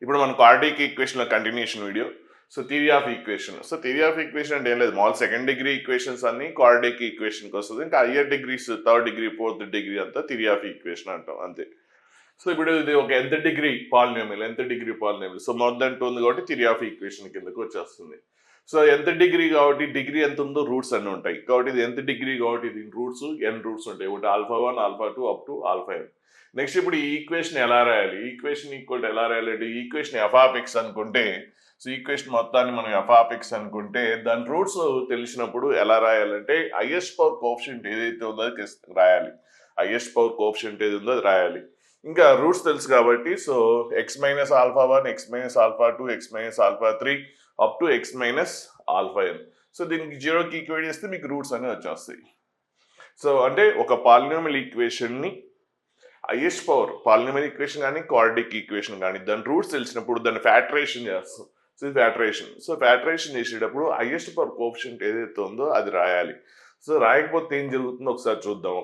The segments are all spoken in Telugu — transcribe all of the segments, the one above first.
ఇప్పుడు మన quadratic equation continuation video. So theory of equation. So theory of equation అంటే ఏం లేదు, మామూలు సెకండ్ డిగ్రీ ఈక్వేషన్స్ అన్ని క్వాడ్రాటిక్ ఈక్వేషన్కి వస్తుంది. ఇంకా higher degrees third degree fourth degree అంతా థియరీ ఆఫ్ ఈక్వేషన్ అంటాం అంతే. సో ఇప్పుడు ఇది ఒక ఎంత degree polynomial. So more than 2 ఉంది కాబట్టి థియరీ ఆఫ్ ఈక్వేషన్ కిందకు వచ్చేస్తుంది. సో ఎంత డిగ్రీ కాబట్టి డిగ్రీ ఎంత ఉందో రూట్స్ అన్నీ ఉంటాయి కాబట్టి ఇది ఎంత డిగ్రీ కాబట్టి దీని రూట్స్ ఎన్ రూట్స్ ఉంటాయి. ఒకటి α1 α2 అప్ టు α n. నెక్స్ట్ ఇప్పుడు ఈ ఈక్వేషన్ ఎలా రాయాలి? ఈక్వేషన్ ఈక్వల్ ఎలా రాయాలి? ఈక్వేషన్ ఎఫ్ ఆఫ్ ఎక్స్ అనుకుంటే, సో ఈక్వేషన్ మొత్తాన్ని మనం ఎఫ్ ఆఫ్ ఎక్స్ అనుకుంటే దాని రూట్స్ తెలిసినప్పుడు ఎలా రాయాలంటే హైయెస్ట్ పవర్ కోఎఫిషియంట్ ఏదైతే ఉందో అది రాయాలి. హైయెస్ట్ పవర్ కోఎఫిషియంట్ ఏది ఉందో అది రాయాలి. ఇంకా రూట్స్ తెలుసు కాబట్టి so X minus α1 X minus α2 X minus α3 up to X minus αn. So దీనికి జీరోకి ఈక్వేట్ చేస్తే మీకు రూట్స్ అనేవి వచ్చేస్తాయి. సో అంటే ఒక పాలినామియల్ ఈక్వేషన్ని హైయెస్ట్ పవర్ పాలినామియల్ ఈక్వేషన్ కానీ క్వాడ్రాటిక్ ఈక్వేషన్ కానీ దాని రూట్స్ తెలిసినప్పుడు దాన్ని ఫ్యాక్టరేషన్ చేస్తాం. సో ఇది ఫ్యాక్టరేషన్. సో ఫ్యాక్టరేషన్ చేసేటప్పుడు హైయెస్ట్ పవర్ కోఎఫిషియంట్ ఏదైతే ఉందో అది రాయాలి. సో రాయకపోతే ఏం జరుగుతుందో ఒకసారి చూద్దాం.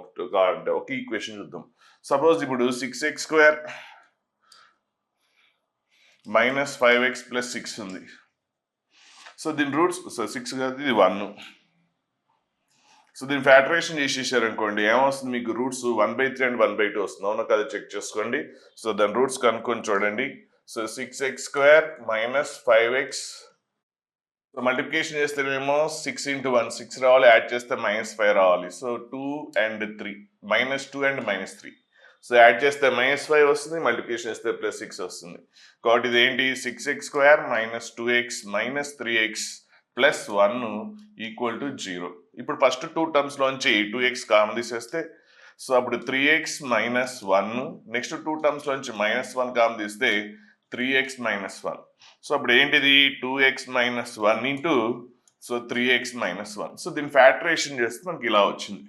ఒక ఈక్వేషన్ చూద్దాం. సపోజ్ ఇప్పుడు 6x² మైనస్ 5x ప్లస్ 6 ఉంది. సో దీని రూట్స్ సో 6 కాదు ఇది 1. సో దీన్ని ఫ్యాక్టరేషన్ చేసేసారనుకోండి ఏమొస్తుంది మీకు రూట్స్ 1/3 అండ్ 1/2 వస్తుంది. అవునా కదా చెక్ చేసుకోండి. సో దాని రూట్స్ కనుక్కొని చూడండి. So 6x² minus 5x. So multiplication చేస్తేనేమో 6 × 1 6 రావాలి, యాడ్ చేస్తే -5 రావాలి. So 2 and 3 -2 and -3. So add చేస్తే -5 వస్తుంది, మల్టిప్లికేషన్ చేస్తే +6 వస్తుంది. కాబట్టి ఇది ఏంటి 6x² minus 2x minus 3x plus 1 equal to 0. ఇప్పుడు ఫస్ట్ 2 టర్మ్స్లోంచి 2x కామన్ తీసేస్తే సో అప్పుడు 3x మైనస్ 1. నెక్స్ట్ 2 టర్మ్స్లోంచి -1 కామన్ తీస్తే 3x మైనస్ 1. సో అప్పుడు ఏంటిది 2x minus 1 into so 3x minus 1. So దీన్ని ఫ్యాక్టరేషన్ చేస్తే మనకి ఇలా వచ్చింది.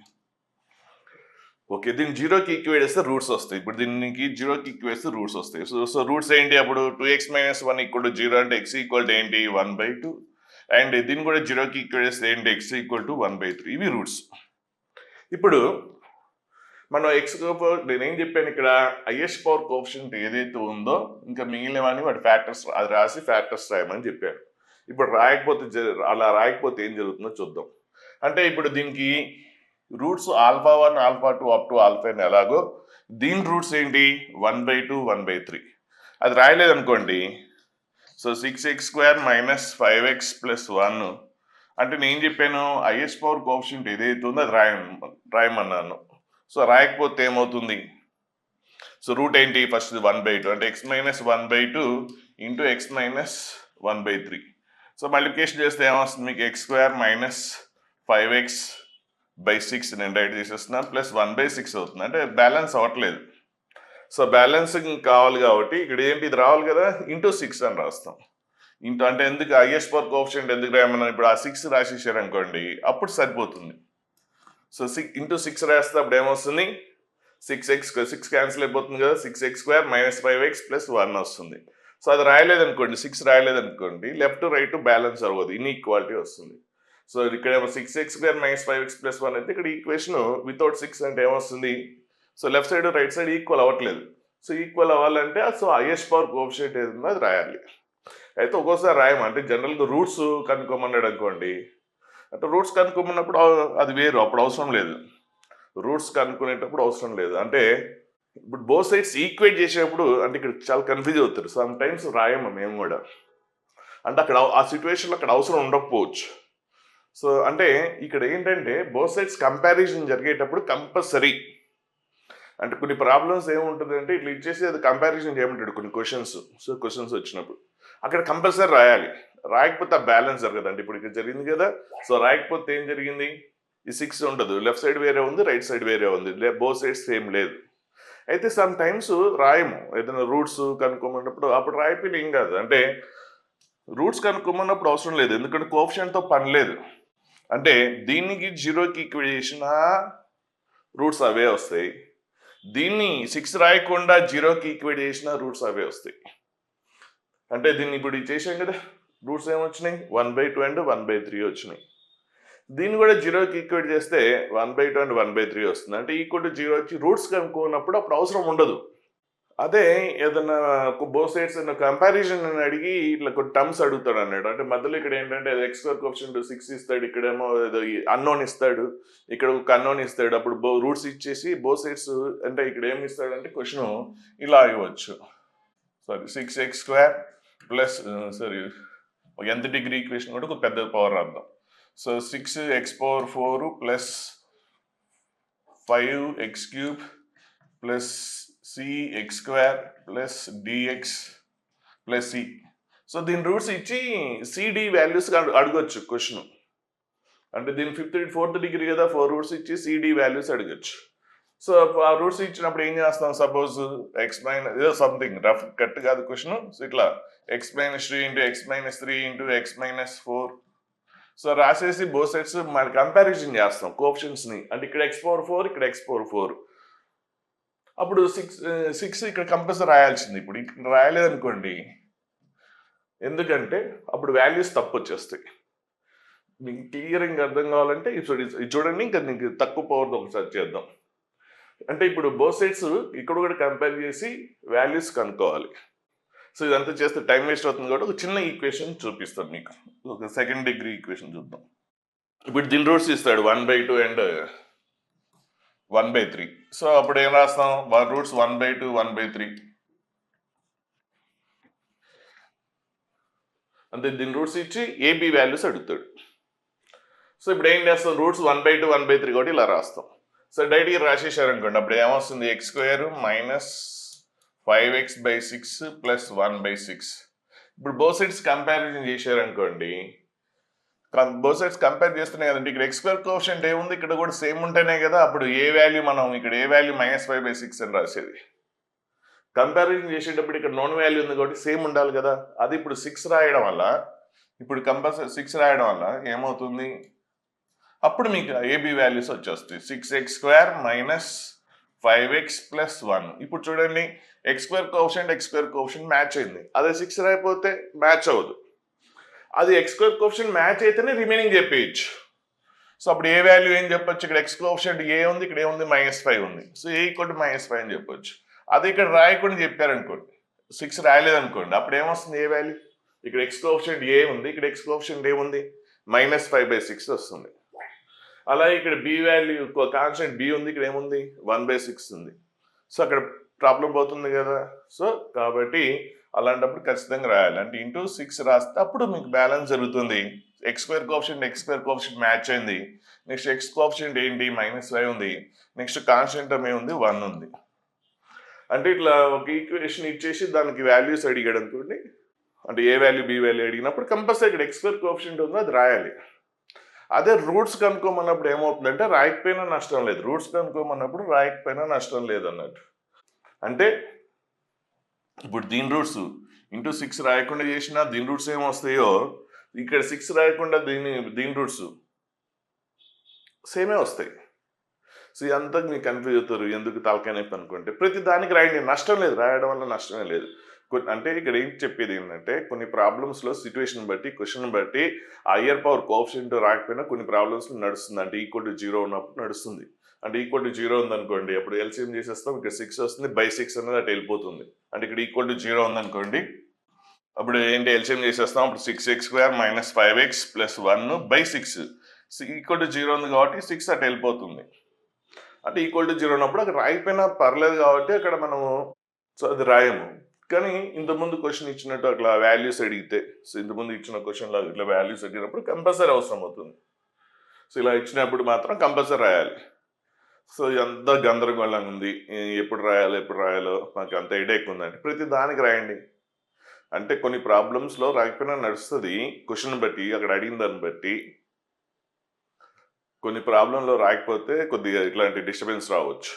ఓకే, దీన్ని జీరోకి ఈక్వేట్ చేస్తే రూట్స్ వస్తాయి. ఇప్పుడు దీనికి జీరోకి ఈక్వేట్ చేస్తే రూట్స్ వస్తాయి. సో రూట్స్ ఏంటి అప్పుడు 2x మైనస్ 1 ఈక్వల్ టు 0 అంటే x ఈక్వల్ టు ఏంటి 1/2. అండ్ దీన్ని కూడా జీరోకి ఈక్వేట్ చేస్తే ఏంటి x ఈక్వల్ టు 1/3. ఇవి రూట్స్. ఇప్పుడు మనం నేనేం చెప్పాను ఇక్కడ హైయెస్ట్ పవర్ కోఎఫిషియంట్ ఏదైతే ఉందో ఇంకా మిగిలినవన్నీ వాటి ఫ్యాక్టర్స్ అది రాసి ఫ్యాక్టర్స్ రాయమని చెప్పాను. ఇప్పుడు అలా రాయకపోతే ఏం జరుగుతుందో చూద్దాం. అంటే ఇప్పుడు దీనికి రూట్స్ α1 α2 అప్ టు αn ఎలాగో దీని రూట్స్ ఏంటి 1/2 1/3. అది రాయలేదనుకోండి so 6x² minus 5x plus 1 అంటే నేను చెప్పాను హైయెస్ట్ పవర్ కోఎఫిషియంట్ ఏదైతే ఉందో అది రాయమన్నాను. సో రాయకపోతే ఏమవుతుంది? సో రూట్ ఏంటి ఫస్ట్ 1/2 అంటే x minus 1/2 into x minus 1/3. So multiplication చేస్తే ఏమొస్తుంది మీకు x² మైనస్ 5x/6 నేను రైట్ చేసేస్తున్నాను ప్లస్ 1/6 అవుతుంది. అంటే బ్యాలెన్స్ అవ్వట్లేదు. సో బ్యాలెన్సింగ్ కావాలి కాబట్టి ఇక్కడ ఏంటి ఇది రావాలి కదా ఇంటూ 6 అని రాస్తాం. ఇంటూ అంటే ఎందుకు హైయెస్ట్ పవర్ కోఎఫిషియంట్ ఎందుకు రాయమన్నా ఇప్పుడు ఆ 6 రాసేసారనుకోండి అప్పుడు సరిపోతుంది. సో 6 రాస్తే అప్పుడు ఏమొస్తుంది 6 క్యాన్సిల్ అయిపోతుంది కదా 6x² మైనస్ 5x ప్లస్ 1 వస్తుంది. సో అది రాయలేదనుకోండి 6 రాయలేదనుకోండి లెఫ్ట్ రైట్ బ్యాలెన్స్ అవ్వదు, ఇన్ఈక్వాలిటీ వస్తుంది. సో ఇక్కడ ఏమో 6x² మైనస్ 5x ప్లస్ 1 అయితే ఇక్కడ ఈక్వేషన్ వితౌట్ 6 అంటే ఏమొస్తుంది so left side right side equal అవ్వట్లేదు. సో ఈక్వల్ అవ్వాలంటే సో హైయెస్ట్ పవర్ కోఎఫిషియంట్ ఏది ఉందో అది రాయాలి. అయితే ఒక్కోసారి రాయమంటే జనరల్గా రూట్స్ కనుక్కోమన్నాడు అనుకోండి అంటే రూట్స్ కనుక్కోమన్నప్పుడు అది వేరు, అప్పుడు అవసరం లేదు. రూట్స్ కనుక్కునేటప్పుడు అవసరం లేదు. అంటే ఇప్పుడు బోత్ సైడ్స్ ఈక్వేట్ చేసేటప్పుడు అంటే ఇక్కడ చాలా కన్ఫ్యూజ్ అవుతారు. సమ్ టైమ్స్ రాయము మేము కూడా అంటే అక్కడ ఆ సిచ్యువేషన్లో అక్కడ అవసరం ఉండకపోవచ్చు. సో అంటే ఇక్కడ ఏంటంటే బోత్ సైడ్స్ కంపారిజన్ జరిగేటప్పుడు కంపల్సరీ అంటే కొన్ని ప్రాబ్లమ్స్ ఏముంటుంది అంటే ఇట్లా ఇచ్చేసి అది కంపారిజన్ చేయమంటాడు కొన్ని క్వశ్చన్స్ వచ్చినప్పుడు అక్కడ కంపల్సరీ రాయాలి. రాయకపోతే ఆ బ్యాలెన్స్ జరగదండి. ఇప్పుడు ఇక్కడ జరిగింది కదా సో రాయకపోతే ఏం జరిగింది ఈ 6 ఉండదు, లెఫ్ట్ సైడ్ వేరే ఉంది రైట్ సైడ్ వేరే ఉంది, బోత్ సైడ్స్ సేమ్ లేదు. అయితే సమ్ టైమ్స్ రాయము ఏదైనా రూట్స్ కనుక్కోమన్నప్పుడు అప్పుడు రాయిపోయి ఏం కాదు. అంటే రూట్స్ కనుక్కోమన్నప్పుడు అవసరం లేదు ఎందుకంటే కోఎఫిషియంట్తో పని లేదు. అంటే దీనికి జీరోకి ఈక్వేట్ చేసిన రూట్స్ అవే వస్తాయి, దీన్ని 6 రాయకుండా జీరోకి ఈక్వేట్ చేసిన రూట్స్ అవే వస్తాయి. అంటే దీన్ని ఇప్పుడు చేసాం కదా రూట్స్ ఏమొచ్చినాయి 1/2 అండ్ 1/3 వచ్చినాయి. దీన్ని కూడా జీరోకి ఈక్వేట్ చేస్తే 1/2 అండ్ 1/3 వస్తుంది. అంటే ఈక్వల్ టు 0 వచ్చి రూట్స్ కనుక్కున్నప్పుడు అప్పుడు అవసరం ఉండదు. అదే ఏదన్నా బోత్ సైడ్స్ కంపారిజన్ అని అడిగి ఇట్లా కొన్ని టర్మ్స్ అడుగుతాడు అన్నాడు. అంటే మధ్యలో ఇక్కడ ఏంటంటే ఎక్స్ స్క్వేర్ కోఎఫిషియంట్ 6 ఇస్తాడు, ఇక్కడేమో ఏదో అన్నోన్ ఇస్తాడు, ఇక్కడ ఒక అన్నోన్ ఇస్తాడు. అప్పుడు రూట్స్ ఇచ్చేసి బోత్ సైడ్స్ అంటే ఇక్కడ ఏమి ఇస్తాడంటే క్వశ్చన్ ఇలా ఇవ్వచ్చు. Sorry 6x² plus sorry nth degree equation కూడా ఒక పెద్ద పవర్ రాద్దాం. So 6x⁴ plus 5x³ plus cx² plus dx plus c. So దీని రూట్స్ ఇచ్చి cd వాల్యూస్ అడగొచ్చు క్వశ్చన్. అంటే దీని 4th డిగ్రీ కదా, 4 రూట్స్ ఇచ్చి cd వాల్యూస్ అడగచ్చు. సో ఆ రూట్స్ ఇచ్చినప్పుడు ఏం చేస్తాం, సపోజ్ ఎక్స్ మైనస్ ఏదో సంథింగ్ రఫ్ కట్ కాదు క్వశ్చన్. సో ఇట్లా x-3 into x-3 into x-4. So రాసేసి బోత్ సైడ్స్ మరి కంపారిజన్ చేస్తాం కోఎఫిషియెంట్స్ని. అంటే ఇక్కడ x⁴ ఇక్కడ x⁴. అప్పుడు 6 ఇక్కడ కంపల్సరీ రాయాల్సింది. ఇప్పుడు ఇక్కడ రాయలేదనుకోండి, ఎందుకంటే అప్పుడు వాల్యూస్ తప్పు వచ్చేస్తాయి. మీకు క్లియర్గా అర్థం కావాలంటే ఇది చూడండి. ఇంకా నీకు తక్కువ పవర్తో ఒకసారి చేద్దాం. అంటే ఇప్పుడు బోత్ సైడ్స్ ఇక్కడ కూడా కంపేర్ చేసి వాల్యూస్ కనుక్కోవాలి. సో ఇదంతా చేస్తే టైం వేస్ట్ అవుతుంది కాబట్టి ఒక చిన్న ఈక్వేషన్ చూపిస్తాను మీకు. ఒక 2nd డిగ్రీ ఈక్వేషన్ చూద్దాం. ఇప్పుడు దీని రూట్స్ ఇస్తాడు 1/2 అండ్ 1/3. సో అప్పుడు ఏం రాస్తాం, రూట్స్ 1/2 1/3 అంటే దీని రూట్స్ ఇచ్చి ఏబి వాల్యూస్ అడుగుతాడు. సో ఇప్పుడు ఏం చేస్తాం, రూట్స్ 1/2 1/3 కాబట్టి ఇలా రాస్తాం. సో డైరెక్ట్గా రాసేసారు అనుకోండి, అప్పుడు ఏమొస్తుంది, x² మైనస్ 5x/6 ప్లస్ 1/6. ఇప్పుడు బోత్ సైడ్స్ కంపారిజన్ చేశారు అనుకోండి, బోత్ సైడ్స్ కంపేర్ చేస్తున్నాయి కదండి. ఇక్కడ x² కోఎఫిషియంట్ ఏముంది, ఇక్కడ కూడా సేమ్ ఉంటేనే కదా అప్పుడు ఏ వాల్యూ మనం ఇక్కడ ఏ వాల్యూ -5/6 అని రాసేది. కంపారిజన్ చేసేటప్పుడు ఇక్కడ నోన్ వాల్యూ ఉంది కాబట్టి సేమ్ ఉండాలి కదా. అది ఇప్పుడు 6 రాయడం వల్ల, ఇప్పుడు కంపల్సరీ 6 రాయడం వల్ల ఏమవుతుంది, అప్పుడు మీకు ఏబి వాల్యూస్ వచ్చేస్తాయి. 6x² minus 5x plus 1. ఇప్పుడు చూడండి, x² కోఎఫిషియంట్ మ్యాచ్ అయింది. అదే 6 రాయిపోతే మ్యాచ్ అవ్వదు. అది x² కోఎఫిషియంట్ మ్యాచ్ అయితేనే రిమైనింగ్ చెప్పేయచ్చు. సో అప్పుడు ఏ వాల్యూ ఏం చెప్పొచ్చు, ఇక్కడ x కోఎఫిషియంట్ ఏ ఉంది, ఇక్కడ ఏముంది -5 ఉంది. సో a = -5 అని చెప్పొచ్చు. అది ఇక్కడ రాయకుండా చెప్పారనుకోండి, 6 రాయలేదనుకోండి, అప్పుడు ఏమొస్తుంది ఏ వాల్యూ, ఇక్కడ x కోఎఫిషియంట్ ఏ ఉంది, ఇక్కడ x కోఎఫిషియంట్ ఏముంది -5/6 వస్తుంది. అలాగే ఇక్కడ బి వాల్యూ కాన్స్టెంట్ బి ఉంది, ఇక్కడ ఏముంది 1/6 ఉంది. సో అక్కడ ప్రాబ్లం పోతుంది కదా. సో కాబట్టి అలాంటప్పుడు ఖచ్చితంగా రాయాలి. అంటే ఇంటూ 6 రాస్తే అప్పుడు మీకు బ్యాలెన్స్ జరుగుతుంది. x² కోఎఫిషియంట్ మ్యాచ్ అయింది. నెక్స్ట్ x కోఎఫిషియంట్ ఏంటి, -5 ఉంది. నెక్స్ట్ కాన్స్టెంట్ ఏముంది, 1 ఉంది. అంటే ఇట్లా ఒక ఈక్వేషన్ ఇచ్చేసి దానికి వాల్యూస్ అడిగాడు అనుకోండి, అంటే ఏ వాల్యూ బి వాల్యూ అడిగినప్పుడు కంపల్సరీ ఇక్కడ x² కోఎఫిషియంట్ ఉందో అది రాయాలి. అదే రూట్స్ కనుక్కోమన్నప్పుడు ఏమవుతుందంటే రాయకపోయినా నష్టం లేదు, రూట్స్ కనుక్కోమన్నప్పుడు రాయకపోయినా నష్టం లేదు అన్నట్టు. అంటే ఇప్పుడు దీని రూట్స్ ఇంటూ 6 రాయకుండా చేసినా దీని రూట్స్ ఏమొస్తాయో, ఇక్కడ 6 రాయకుండా దీని రూట్స్ సేమే వస్తాయి. సో ఇదంతా మీకు కన్ఫ్యూజ్ అవుతారు, ఎందుకు తలకాయ నొప్పి అనుకుంటే ప్రతి దానికి రాయండి, నష్టం లేదు, రాయడం వల్ల నష్టమే లేదు. అంటే ఇక్కడ ఏం చెప్పేది ఏంటంటే, కొన్ని ప్రాబ్లమ్స్లో సిచ్యువేషన్ బట్టి క్వశ్చన్ బట్టి హయ్యర్ పవర్ కోఎఫిషియంట్ రాకపోయినా కొన్ని ప్రాబ్లమ్స్లో నడుస్తుంది. అంటే =0 ఉన్నప్పుడు నడుస్తుంది. అంటే =0 ఉందనుకోండి, అప్పుడు ఎల్సిఎం చేసేస్తాం, ఇక్కడ 6 వస్తుంది, /6 అనేది అటు వెళ్ళిపోతుంది. అంటే ఇక్కడ =0 ఉందనుకోండి, అప్పుడు ఏంటి ఎల్సిఎం చేసేస్తాం, అప్పుడు 6x² మైనస్ 5x ప్లస్ 1/6 =0 ఉంది కాబట్టి 6 అటు వెళ్ళిపోతుంది. అంటే =0 ఉన్నప్పుడు అక్కడ రాయిపోయినా పర్లేదు కాబట్టి అక్కడ మనము సో అది రాయము. కానీ ఇంతకుముందు క్వశ్చన్ ఇచ్చినట్టు అట్లా వాల్యూస్ అడిగితే, సో ఇంతకుముందు ఇచ్చిన క్వశ్చన్లో ఇట్లా వాల్యూస్ అడిగినప్పుడు కంపల్సరీ అవసరం అవుతుంది. సో ఇలా ఇచ్చినప్పుడు మాత్రం కంపల్సరీ రాయాలి. సో ఇదంతా గందరగోళంగా ఉంది, ఎప్పుడు రాయాలో నాకు అంత హెడేక్ ఉందంటే ప్రతి దానికి రాయండి. అంటే కొన్ని ప్రాబ్లమ్స్లో రాకపోయినా నడుస్తుంది, క్వశ్చన్ బట్టి అక్కడ అడిగిన దాన్ని బట్టి. కొన్ని ప్రాబ్లంలో రాకపోతే కొద్దిగా ఇట్లాంటి డిస్టర్బెన్స్ రావచ్చు.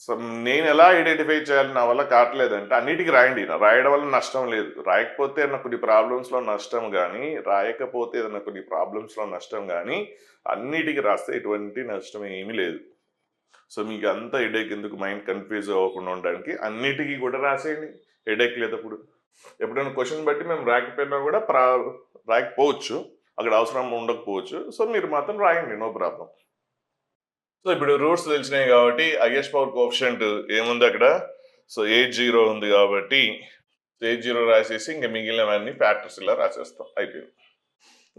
సో నేను ఎలా ఐడెంటిఫై చేయాలి, నా వల్ల కావట్లేదంటే అన్నిటికీ రాయండి. రాయడం వల్ల నష్టం లేదు, రాయకపోతే ఏదైనా కొన్ని ప్రాబ్లమ్స్లో నష్టం కానీ, రాయకపోతే ఏదైనా కొన్ని ప్రాబ్లమ్స్లో నష్టం కానీ, అన్నిటికీ రాస్తే ఎటువంటి నష్టం ఏమీ లేదు. సో మీకు అంత హెడేక్ ఎందుకు, మైండ్ కన్ఫ్యూజ్ అవ్వకుండా ఉండడానికి అన్నిటికీ కూడా రాసేయండి, హెడేక్ లేదప్పుడు. ఎప్పుడైనా క్వశ్చన్ బట్టి మేము రాకపోయినా కూడా రాయకపోవచ్చు, అక్కడ అవసరం ఉండకపోవచ్చు. సో మీరు మాత్రం రాయండి, నో ప్రాబ్లం. సో ఇప్పుడు రూట్స్ తెలిసినాయి కాబట్టి హైయెస్ట్ పవర్ కోఎఫిషియంట్ ఏముంది అక్కడ సో A0 ఉంది కాబట్టి A0 రాసేసి ఇంకా మిగిలినవన్నీ ఫ్యాక్టర్స్ ఇలా రాసేస్తాం, అయిపోయింది.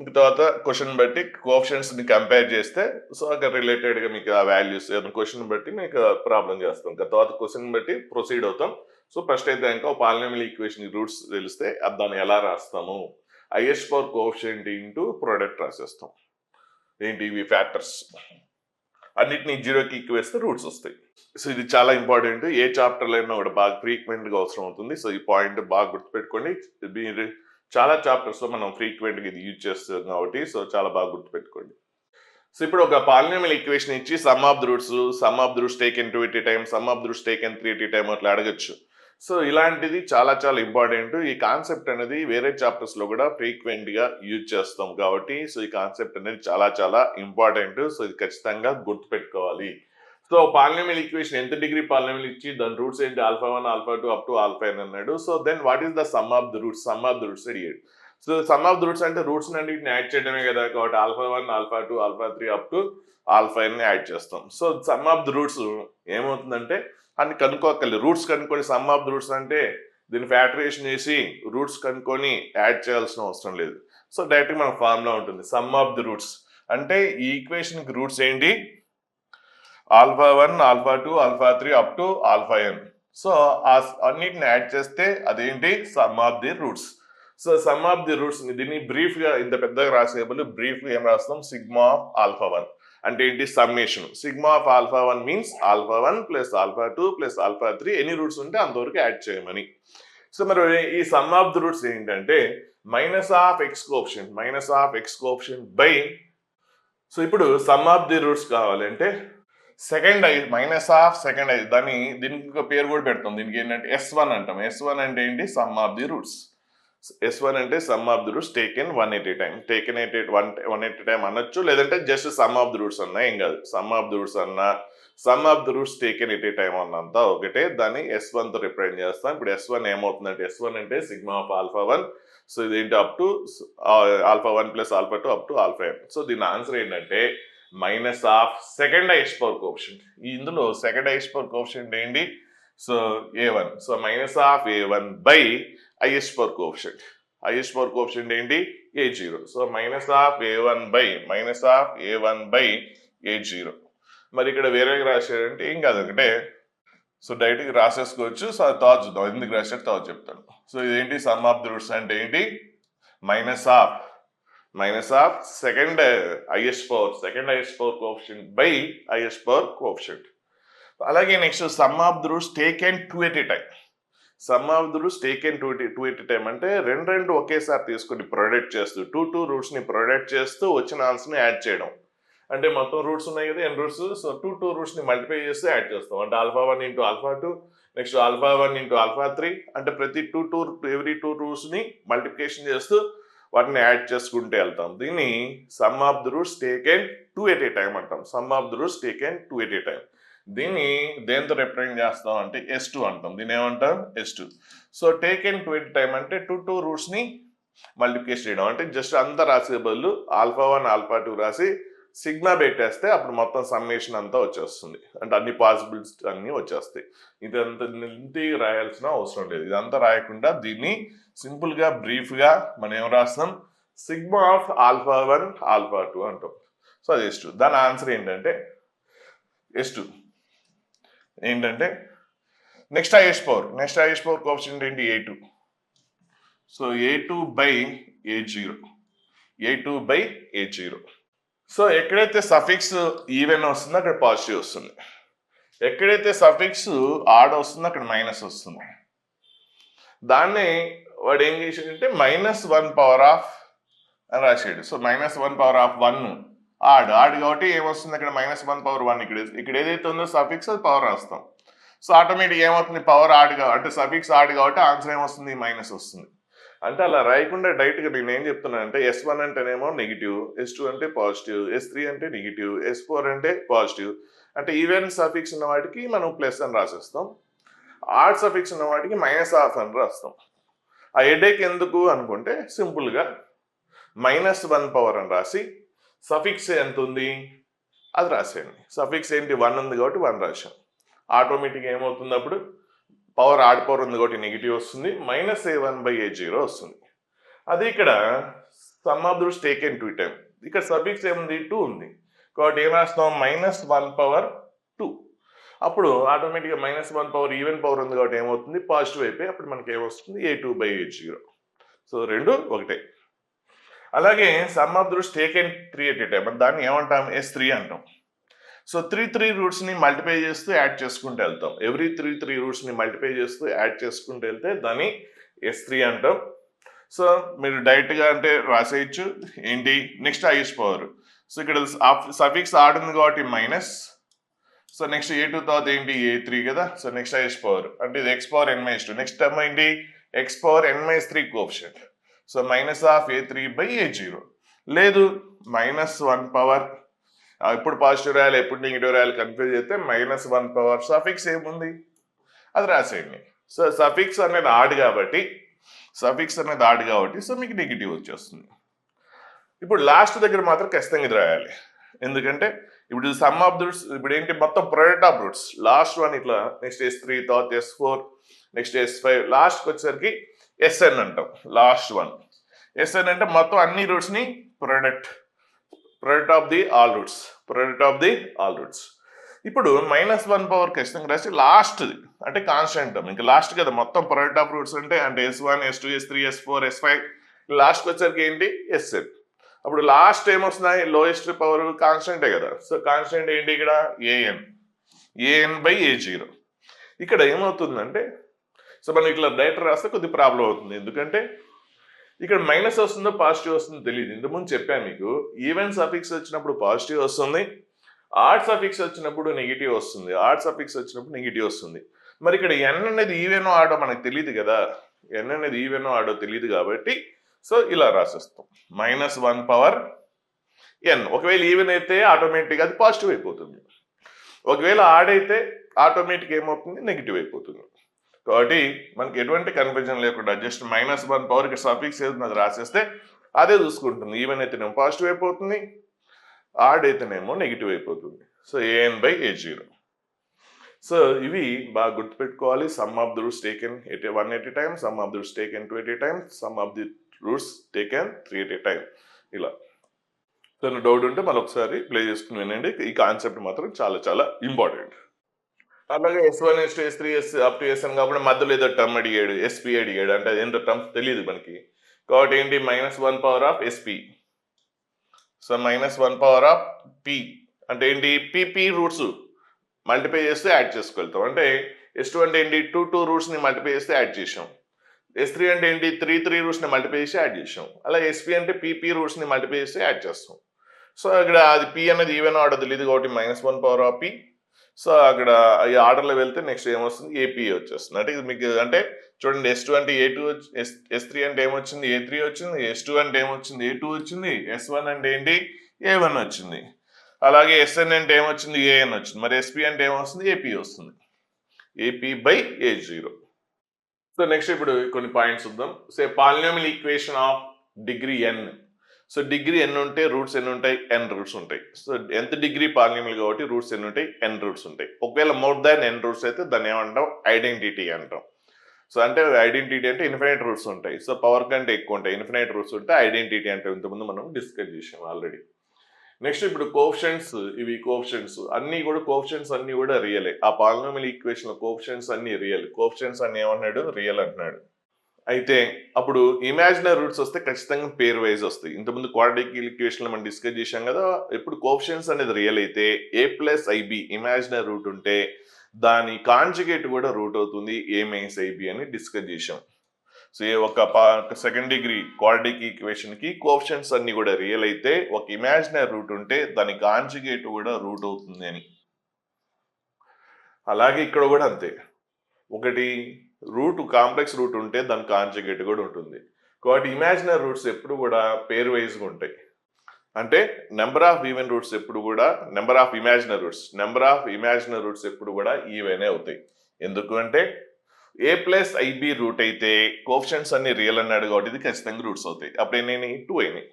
ఇంక తర్వాత క్వశ్చన్ బట్టి కోఎఫిషియెంట్స్ని కంపేర్ చేస్తే సో అక్కడ రిలేటెడ్గా మీకు ఆ వాల్యూస్ ఏదైనా క్వశ్చన్ బట్టి మీకు ప్రాబ్లం చేస్తాం. ఇంకా తర్వాత క్వశ్చన్ బట్టి ప్రొసీడ్ అవుతాం. సో ఫస్ట్ అయితే ఇంకా పాలినామియల్ ఈక్వేషన్ రూట్స్ తెలిస్తే దాన్ని ఎలా రాస్తాము, highest power coefficient into product రాసేస్తాం. ఏంటి ఇవి ఫ్యాక్టర్స్ అన్నిటిని జీరోకి ఈక్వేస్తే రూట్స్ వస్తాయి. సో ఇది చాలా ఇంపార్టెంట్, ఏ చాప్టర్లో అయినా కూడా బాగా ఫ్రీక్వెంట్గా అవసరం అవుతుంది. సో ఈ పాయింట్ బాగా గుర్తుపెట్టుకోండి. మీరు చాలా చాప్టర్స్లో మనం ఫ్రీక్వెంట్గా ఇది యూజ్ చేస్తాం కాబట్టి సో చాలా బాగా గుర్తుపెట్టుకోండి. సో ఇప్పుడు ఒక పాలినామియల్ ఈక్వేషన్ ఇచ్చి some of the roots taken 2 at A time, some of the roots taken 3 at A time అట్లా అడగచ్చు. సో ఇలాంటిది చాలా చాలా ఇంపార్టెంట్. ఈ కాన్సెప్ట్ అనేది వేరే చాప్టర్స్లో కూడా ఫ్రీక్వెంట్గా యూజ్ చేస్తాం కాబట్టి సో ఈ కాన్సెప్ట్ అనేది చాలా చాలా ఇంపార్టెంట్. సో ఇది ఖచ్చితంగా గుర్తుపెట్టుకోవాలి. సో పాలినామియల్ ఈక్వేషన్ ఎంత డిగ్రీ పాలినామియల్ ఇచ్చి దాని రూట్స్ ఏంటి α1 α2 అప్ టు α n అన్నాడు. So then what is the sum of the roots అడిగాడు. So sum of the roots అంటే రూట్స్ అన్నిటిని యాడ్ చేయడమే కదా, కాబట్టి α1 α2 α3 అప్ టు α n యాడ్ చేస్తాం. So sum of the roots ఏమవుతుందంటే అన్ని కనుక్కోకర్లేదు, రూట్స్ కనుక్కొని సమ్ ఆఫ్ ద రూట్స్ అంటే దీన్ని ఫ్యాక్టరేషన్ చేసి రూట్స్ కనుక్కొని యాడ్ చేయాల్సిన అవసరం లేదు. సో డైరెక్ట్గా మన ఫార్ములా ఉంటుంది, సమ్ ఆఫ్ ద రూట్స్ అంటే ఈ ఈక్వేషన్కి రూట్స్ ఏంటి α1 α2 α3 అప్ టు αn. సో అన్నిటిని యాడ్ చేస్తే అదేంటి some of the roots. So sum of the roots దీన్ని బ్రీఫ్గా ఇంత పెద్దగా రాసే బదులు బ్రీఫ్గా ఏం రాస్తాం, సిగ్మా ఆఫ్ α1 అంటే ఏంటి summation. Sigma of α1 means α1 plus α2 plus α3 ఎన్ని రూట్స్ ఉంటే అంతవరకు యాడ్ చేయమని. సో మరి ఈ సమ్ ఆఫ్ ది రూట్స్ ఏంటంటే minus of X coefficient by, so ఇప్పుడు సమ్ ఆఫ్ ది రూట్స్ కావాలంటే second I minus of second I, దీనికి ఒక పేరు కూడా పెడతాం, దీనికి ఏంటంటే S1 అంటాం. S1 అంటే ఏంటి, some of the roots. S1 అంటే sum of the roots taken 1 at a time, taken one at a time అనొచ్చు, లేదంటే just sum of the roots అన్నా ఏం కాదు. సమ్ ఆఫ్ ది రూట్స్ అన్నా sum of the roots taken at a time అన్నంతా ఒకటే, దాన్ని S1 తో రిప్రజెంట్ చేస్తాం. ఇప్పుడు S1 ఏమవుతుందంటే S1 అంటే సిగ్మా ఆఫ్ α1, సో ఇదేంటి up to α1 plus α2 up to αn. So దీని ఆన్సర్ ఏంటంటే minus of second highest power coefficient. ఇందులో సెకండ్ హైయెస్ట్ పవర్ కోఎఫిషియంట్ ఏంటి, so A1. So minus of A1 by highest power coefficient ఏంటి A0. So minus of A1 by A0. మరి ఇక్కడ వేరేగా రాశాడంటే ఏం కాదు ఒకటే, సో డైరెక్ట్గా రాసేసుకోవచ్చు. సో అది తర్వాత చూద్దాం, ఎందుకు రాశాడు తర్వాత చెప్తాను. సో ఇదేంటి సమ్ ఆఫ్ ది రూట్స్ అంటే ఏంటి minus of second highest power coefficient by highest power coefficient. అలాగే next sum of the roots taken 2 at a time. Sum of the roots taken 2 at a time అంటే రెండు ఒకేసారి తీసుకొని ప్రొడక్ట్ చేస్తూ టూ రూట్స్ని ప్రొడక్ట్ చేస్తూ వచ్చిన ఆన్సర్ని యాడ్ చేయడం. అంటే మొత్తం రూట్స్ ఉన్నాయి కదా, ఎన్ రూట్స్, సో టూ రూట్స్ని మల్టిప్లై చేస్తే యాడ్ చేస్తాం. అంటే α1 ఇంటూ α2 నెక్స్ట్ α1 ఇంటూ α3 అంటే ప్రతి ఎవ్రీ టూ రూట్స్ని మల్టిప్లికేషన్ చేస్తూ వాటిని యాడ్ చేసుకుంటూ వెళ్తాం. దీన్ని some of the roots taken 2 at a time అంటాం. దీన్ని దేంతో రిప్రజెంట్ చేస్తాం అంటే S2 అంటాం. దీన్ని ఏమంటాం S2. So taken 2 at a time అంటే టూ రూట్స్ని మల్టిప్లికేషన్ చేయడం. అంటే జస్ట్ అంతా రాసే బదులు α1 α2 రాసి సిగ్మా పెట్టేస్తే అప్పుడు మొత్తం సమ్మేషన్ అంతా వచ్చేస్తుంది. అంటే అన్ని పాసిబిలిటీస్ అన్నీ వచ్చేస్తాయి. ఇదంతా ఇంటికి రాయాల్సిన అవసరం లేదు. ఇదంతా రాయకుండా దీన్ని సింపుల్గా బ్రీఫ్గా మనం ఏం రాస్తాం, సిగ్మా ఆఫ్ α1 α2 అంటాం. సో అది S2. దాని ఆన్సర్ ఏంటంటే S2 ఏంటంటే నెక్స్ట్ హైయెస్ట్ పవర్ కోఎఫిషియంట్ ఏంటి A2. So A2 by A0. So ఎక్కడైతే సఫిక్స్ ఈవెన్ వస్తుందో అక్కడ పాజిటివ్ వస్తుంది, ఎక్కడైతే సఫిక్స్ ఆడ్ వస్తుందో అక్కడ మైనస్ వస్తుంది. దాన్ని వాడు ఏం చేసాడంటే -1 పవర్ ఆఫ్ అని రాసాడు. సో -1 పవర్ ఆఫ్ 1 ఆడ్ కాబట్టి ఏమొస్తుంది అక్కడ -1 పవర్ 1. ఇక్కడ ఏదైతే ఉందో సఫిక్స్ అది పవర్ రాస్తాం. సో ఆటోమేటిక్ ఏమవుతుంది, పవర్ ఆడ్ అంటే సఫిక్స్ ఆడ్ కాబట్టి ఆన్సర్ ఏమొస్తుంది, మైనస్ వస్తుంది. అంటే అలా రాయకుండా డైరెక్ట్గా నేను ఏం చెప్తున్నాను అంటే S1 అంటేనేమో నెగిటివ్, S2 అంటే పాజిటివ్, S3 అంటే నెగిటివ్, S4 అంటే పాజిటివ్. అంటే ఈవెన్ సఫిక్స్ ఉన్న వాటికి మనం ప్లస్ అని రాసేస్తాం, ఆడ్ సఫిక్స్ ఉన్న వాటికి -1 అని రాస్తాం. ఆ హెడేక్ ఎందుకు అనుకుంటే సింపుల్గా -1 పవర్ అని రాసి సఫిక్స్ ఎంత ఉంది అది రాసేయండి. సఫిక్స్ ఏంటి 1 ఉంది కాబట్టి 1 రాసాం. ఆటోమేటిక్గా ఏమవుతుంది అప్పుడు పవర్ ఆడ్ పవర్ ఉంది కాబట్టి నెగిటివ్ వస్తుంది, -a1/a0 వస్తుంది. అది ఇక్కడ some of the roots taken to time. ఇక్కడ సఫిక్స్ ఏముంది 2 ఉంది కాబట్టి ఏం రాస్తాం -1/2. అప్పుడు ఆటోమేటిక్గా -1 పవర్ ఈవెన్ పవర్ ఉంది కాబట్టి ఏమవుతుంది పాజిటివ్ అయిపోయి అప్పుడు మనకి ఏమొస్తుంది a2/a0. సో రెండు ఒకటే. అలాగే some of the roots taken 3 at a time దాన్ని ఏమంటాం S3 అంటాం. సో 3 రూట్స్ని మల్టిప్లై చేస్తూ యాడ్ చేసుకుంటూ వెళ్తాం. ఎవ్రీ 3 రూట్స్ని మల్టిప్లై చేస్తూ యాడ్ చేసుకుంటూ వెళ్తే దాన్ని S3 అంటాం. సో మీరు డైరెక్ట్గా అంటే రాసేయచ్చు ఏంటి నెక్స్ట్ హైయెస్ట్ పవర్. సో ఇక్కడ సఫిక్స్ ఆడుంది కాబట్టి మైనస్. సో నెక్స్ట్ a2 తర్వాత ఏంటి a3 కదా. సో నెక్స్ట్ హైయెస్ట్ పవర్ అంటే ఇది x⁻n-2. నెక్స్ట్ టర్మ్ ఏంటి x⁻n-3 కోఎఫిషియంట్. సో -a3/a0 లేదు -1 పవర్ ఎప్పుడు పాజిటివ్ రాయాలి ఎప్పుడు నెగిటివ్ రాయాలి కన్ఫ్యూజ్ అయితే -1 పవర్ సఫిక్స్ ఏముంది అది రాసేయండి. సో సఫిక్స్ అనేది ఆడ్ కాబట్టి సో మీకు నెగిటివ్ వచ్చేస్తుంది. ఇప్పుడు లాస్ట్ దగ్గర మాత్రం ఖచ్చితంగా ఇది రాయాలి. ఎందుకంటే ఇప్పుడు సమ్ ఆఫ్ ద రూట్స్ ఇప్పుడు ఏంటి మొత్తం product of roots last one ఇట్లా నెక్స్ట్ S3 తర్వాత S4 నెక్స్ట్ S5 లాస్ట్కి వచ్చేసరికి SN అంటాం. లాస్ట్ వన్ SN అంటే మొత్తం అన్ని రూట్స్ని product of the all roots. ఇప్పుడు -1 పవర్ ఖచ్చితంగా రాసి లాస్ట్ది అంటే కాన్స్టెంట్ ఇంకా లాస్ట్ కదా మొత్తం ప్రొడక్ట్ ఆఫ్ రూట్స్ అంటే S1 S2 S3 S4 S5 లాస్ట్కి వచ్చేసరికి ఏంటి SN. అప్పుడు లాస్ట్ ఏమొస్తున్నాయి లోయెస్ట్ పవర్ కాన్స్టెంటే కదా. సో కాన్స్టెంట్ ఏంటి ఇక్కడ an/a0. ఇక్కడ ఏమవుతుందంటే సో మనం ఇట్లా డైరెక్ట్ రాస్తే కొద్ది ప్రాబ్లం అవుతుంది. ఎందుకంటే ఇక్కడ మైనస్ వస్తుందో పాజిటివ్ వస్తుందో తెలియదు. ఇంతకుముందు చెప్పాను మీకు ఈవెన్ సఫిక్స్ వచ్చినప్పుడు పాజిటివ్ వస్తుంది, ఆడ్ సఫిక్స్ వచ్చినప్పుడు నెగిటివ్ వస్తుంది. మరి ఇక్కడ n అనేది ఈవెనో ఆడో మనకు తెలియదు కదా. n అనేది ఈవెనో ఆడో తెలియదు కాబట్టి సో ఇలా రాసేస్తాం -1 పవర్ n. ఒకవేళ ఈవెన్ అయితే ఆటోమేటిక్గా అది పాజిటివ్ అయిపోతుంది, ఒకవేళ ఆడ్ అయితే ఆటోమేటిక్ ఏమవుతుంది నెగిటివ్ అయిపోతుంది. కాబట్టి మనకి ఎటువంటి కన్ఫ్యూజన్ లేకుండా జస్ట్ -1 పవర్ ఇక్కడ సఫిక్స్ ఏదో అది రాసేస్తే అదే చూసుకుంటుంది. ఈవెన్ అయితేనేమో పాజిటివ్ అయిపోతుంది, ఆడ్ అయితేనేమో నెగిటివ్ అయిపోతుంది. So an/a0. సో ఇవి బాగా గుర్తుపెట్టుకోవాలి. Some of the roots taken 1 at A time, some of the roots taken 2 at A time, some of the roots taken 3 at A time. ఇలా సో డౌట్ ఉంటే మళ్ళీ ఒకసారి ప్లే చేసుకుని వినండి. ఈ కాన్సెప్ట్ మాత్రం చాలా చాలా ఇంపార్టెంట్. అలాగే S1 S2 S3 up to SN కాబట్టి మధ్యలో ఏదో టర్మ్ అడిగాడు, SP అడిగాడు. అంటే అది ఏంటో టర్మ్స్ తెలియదు మనకి కాబట్టి ఏంటి -1 power of SP. So -1 power of P అంటే ఏంటి PP రూట్స్ మల్టిప్లై చేస్తే యాడ్ చేసుకెళ్తాం. అంటే S2 అంటే ఏంటి 2 రూట్స్ని మల్టిప్లై చేస్తే యాడ్ చేసాం. S3 అంటే ఏంటి 3 రూట్స్ని మల్టిప్లై చేసి యాడ్ చేసాం. అలా SP అంటే PP రూట్స్ని మల్టిప్లై చేసి యాడ్ చేస్తాం. సో ఇక్కడ అది P అనేది ఈవెన్ ఆర్డర్ తెలియదు కాబట్టి -1 పవర్ ఆఫ్ P. సో అక్కడ ఈ ఆర్డర్లో వెళ్తే నెక్స్ట్ ఏమొస్తుంది AP వచ్చేస్తుంది. అంటే ఇది మీకు అంటే చూడండి S2 అంటే A2 S3 అంటే ఏమొచ్చింది A3 వచ్చింది, S2 అంటే ఏమొచ్చింది A2 వచ్చింది, S1 అంటే ఏంటి A1 వచ్చింది. అలాగే SN అంటే ఏమొచ్చింది AN వచ్చింది. మరి SP అంటే ఏమొస్తుంది AP వస్తుంది, AP/a0. సో నెక్స్ట్ ఇప్పుడు కొన్ని పాయింట్స్ చూద్దాం. Say polynomial equation of degree n. So degree n ఉంటే రూట్స్ ఎన్ని ఉంటాయి n రూట్స్ ఉంటాయి. సో nth డిగ్రీ పాలినామియల్ కాబట్టి రూట్స్ ఎన్ని ఉంటాయి n రూట్స్ ఉంటాయి. ఒకవేళ మోర్ దాన్ n రూట్స్ అయితే దాన్ని ఏమంటాం ఐడెంటిటీ అంటాం. సో అంటే ఐడెంటిటీ అంటే ఇన్ఫినైట్ రూట్స్ ఉంటాయి. సో పవర్ కంటే ఎక్కువ ఉంటాయి, ఇన్ఫినైట్ రూట్స్ ఉంటే ఐడెంటిటీ అంటే ఇంతకుముందు మనం డిస్కస్ చేసాం ఆల్రెడీ. నెక్స్ట్ ఇప్పుడు కోఎఫిషియంట్స్, ఇవి కోఎఫిషియంట్స్ అన్ని కూడా రియలే. ఆ పాలినామియల్ ఈక్వేషన్ కోఎఫిషియంట్స్ అన్ని రియల్, కోఎఫిషియంట్స్ అన్ని ఏమన్నాడు రియల్ అంటున్నాడు. అయితే అప్పుడు ఇమాజినరీ రూట్స్ వస్తే ఖచ్చితంగా పేర్ వైజ్ వస్తాయి. ఇంతకుముందు క్వాడ్రాటిక్ ఈక్వేషన్ మనం డిస్కస్ చేసాం కదా. ఇప్పుడు కోఎఫిషియంట్స్ అనేది రియల్ అయితే a+ib ఇమాజినరీ రూట్ ఉంటే దాని కాంజుగేట్ కూడా రూట్ అవుతుంది a-ib అని డిస్కస్ చేసాం. సో ఒక సెకండ్ డిగ్రీ క్వాడ్రాటిక్ ఈక్వేషన్ కి కోఎఫిషియంట్స్ అన్ని కూడా రియల్ అయితే ఒక ఇమాజినరీ రూట్ ఉంటే దాని కాంజుగేట్ కూడా రూట్ అవుతుంది అని. అలాగే ఇక్కడ కూడా అంతే, ఒకటి రూట్ కాంప్లెక్స్ రూట్ ఉంటే దాని కాంజుగేట్ కూడా ఉంటుంది. కాబట్టి ఇమాజినరీ రూట్స్ ఎప్పుడు కూడా పేర్ వైజ్గా ఉంటాయి. అంటే నెంబర్ ఆఫ్ ఈవెన్ రూట్స్ ఎప్పుడు కూడా నెంబర్ ఆఫ్ ఇమాజినరీ రూట్స్ ఎప్పుడు కూడా ఈవెన్ అవుతాయి. ఎందుకు అంటే a+ib రూట్ అయితే కోఎఫిషియంట్స్ అన్ని రియల్ అన్నాడు కాబట్టి ఇది ఖచ్చితంగా రూట్స్ అవుతాయి. అప్పుడు ఎన్ని 2 అయినాయి.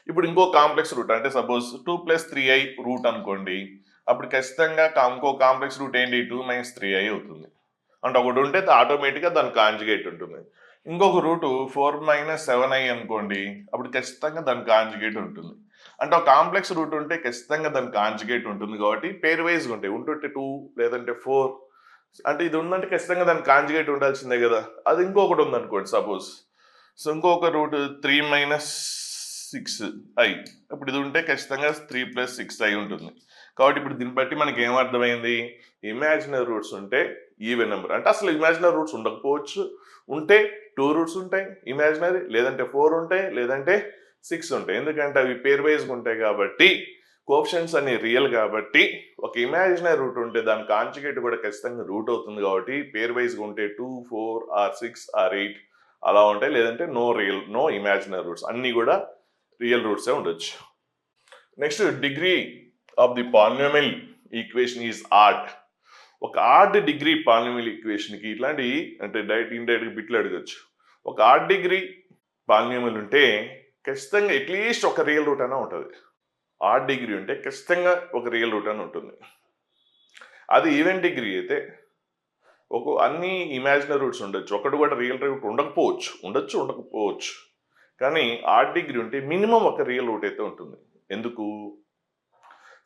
ఇప్పుడు ఇంకో కాంప్లెక్స్ రూట్ అంటే సపోజ్ 2+3i రూట్ అనుకోండి, అప్పుడు ఖచ్చితంగా ఇంకో కాంప్లెక్స్ రూట్ ఏంటి 2 - 3i అవుతుంది. అంటే ఒకటి ఉంటే ఆటోమేటిక్గా దాని కాంజుగేట్ ఉంటుంది. ఇంకొక రూటు 4 - 7i అనుకోండి, అప్పుడు ఖచ్చితంగా దాని కాంజుగేట్ ఉంటుంది. అంటే ఒక కాంప్లెక్స్ రూట్ ఉంటే ఖచ్చితంగా దాని కాంజుగేట్ ఉంటుంది కాబట్టి పేర్ వైజ్గా ఉంటాయి. ఉంటుంటే 2 లేదంటే 4 అంటే ఇది ఉందంటే ఖచ్చితంగా దాని కాంజుగేట్ ఉండాల్సిందే కదా. అది ఇంకొకటి ఉందనుకోండి సపోజ్. సో ఇంకొక రూట్ 3 - 6i, ఇప్పుడు ఇది ఉంటే ఖచ్చితంగా 3 + 6i ఉంటుంది. కాబట్టి ఇప్పుడు దీన్ని బట్టి మనకి ఏమర్థమైంది, ఇమాజినరీ రూట్స్ ఉంటే ఈవెన్ నెంబర్. అంటే అసలు ఇమాజినరీ రూట్స్ ఉండకపోవచ్చు, ఉంటే 2 రూట్స్ ఉంటాయి ఇమాజినరీ, లేదంటే 4 ఉంటాయి, లేదంటే 6 ఉంటాయి. ఎందుకంటే అవి పేర్ వైజ్గా ఉంటాయి కాబట్టి, కోఎఫిషియెంట్స్ అన్ని రియల్ కాబట్టి, ఒక ఇమాజినరీ రూట్ ఉంటే దాని కాంజుగేట్ కూడా ఖచ్చితంగా రూట్ అవుతుంది కాబట్టి పేర్ వైజ్గా ఉంటే 2, 4 ఆర్ 6 ఆర్ 8 అలా ఉంటాయి. లేదంటే నో ఇమాజినరీ రూట్స్, అన్నీ కూడా రియల్ రూట్సే ఉండొచ్చు. Next, degree of the polynomial equation is odd. ఒక ఆడ్ డిగ్రీ పాలినామియల్ ఈక్వేషన్కి ఇట్లాంటి అంటే డైరెక్ట్ ఇండైరెక్ట్ బిట్లు అడగచ్చు. ఒక ఆడ్ డిగ్రీ పాలినామియల్ ఉంటే ఖచ్చితంగా అట్లీస్ట్ ఒక రియల్ రూట్ అయినా ఉంటుంది. ఆడ్ డిగ్రీ ఉంటే ఖచ్చితంగా ఒక రియల్ రూట్ అని ఉంటుంది. అది ఈవెన్ డిగ్రీ అయితే అన్ని ఇమాజినరీ రూట్స్ ఉండొచ్చు, ఒకటి కూడా రియల్ రూట్ ఉండకపోవచ్చు, ఉండకపోవచ్చు. కానీ ఆడ్ డిగ్రీ ఉంటే మినిమం ఒక రియల్ రూట్ అయితే ఉంటుంది. ఎందుకు?